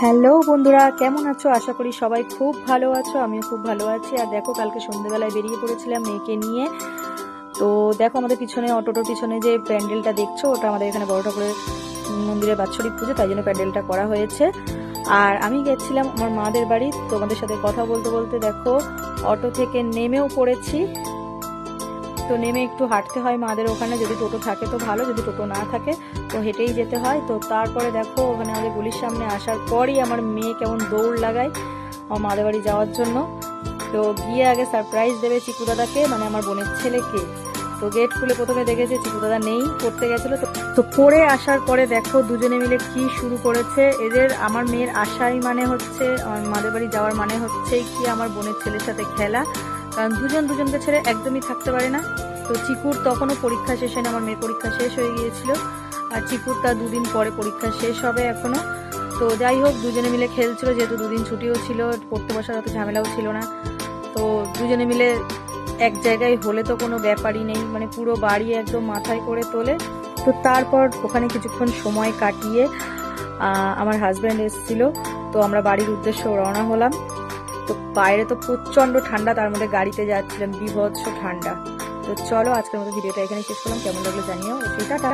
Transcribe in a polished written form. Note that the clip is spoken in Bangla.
হ্যালো বন্ধুরা, কেমন আছো? আশা করি সবাই খুব ভালো আছো। আমিও খুব ভালো আছি। আর দেখো, কালকে সন্ধ্যেবেলায় বেরিয়ে পড়েছিলাম মেয়েকে নিয়ে। তো দেখো, আমাদের পিছনে অটোটোর পিছনে যে প্যান্ডেলটা দেখছো, ওটা আমাদের এখানে বড় ঠাকুরের মন্দিরের বাৎসরিক পুজো, তাই জন্য প্যান্ডেলটা করা হয়েছে। আর আমি গেছিলাম আমার মাদের বাড়ি। তোমাদের সাথে কথা বলতে বলতে দেখো অটো থেকে নেমেও পড়েছি। তো নেমে একটু হাঁটতে হয় মাদের ওখানে, যদি টোটো থাকে তো ভালো, যদি টোটো না থাকে তো হেঁটেই যেতে হয়। তো তারপরে দেখো ওখানে আমাদের গলির সামনে আসার পরই আমার মেয়ে কেমন দৌড় লাগায় আমার মাদের বাড়ি যাওয়ার জন্য। তো গিয়ে আগে সারপ্রাইজ দেবে চিকু দাদাকে, মানে আমার বোনের ছেলেকে। তো গেট খুলে প্রথমে দেখেছে চিকু দাদা নেই, পড়তে গেছিল। তো পড়ে আসার পরে দেখো দুজনে মিলে কি শুরু করেছে এদের। আমার মেয়ের আশাই মানে হচ্ছে আমার মাদের বাড়ি যাওয়ার মানে হচ্ছে কি আমার বোনের ছেলের সাথে খেলা, কারণ দুজন দুজনকে ছেড়ে একদমই থাকতে পারে না। তো চিকুর তখনও পরীক্ষা শেষ হয়নি, আমার মেয়ের পরীক্ষা শেষ হয়ে গিয়েছিল, আর চিকুর তার দুদিন পরে পরীক্ষা শেষ হবে এখনো। তো যাই হোক, দুজনে মিলে খেলছিল, যেহেতু দুদিন ছুটিও ছিল, পড়তে বসার অত ঝামেলাও ছিল না। তো দুজনে মিলে এক জায়গায় হলে তো কোনো ব্যাপারই নেই, মানে পুরো বাড়ি একদম মাথায় করে তোলে। তো তারপর ওখানে কিছুক্ষণ সময় কাটিয়ে আমার হাজব্যান্ড এসেছিল, তো আমরা বাড়ির উদ্দেশ্যে রওনা হলাম। তো বাইরে তো প্রচন্ড ঠান্ডা, তার মধ্যে গাড়িতে যাচ্ছিলাম, বিভৎস ঠান্ডা। তো চলো, আজকের মতো ভিডিওটা এখানে শেষ করলাম। কেমন লাগলো জানিও। সেটা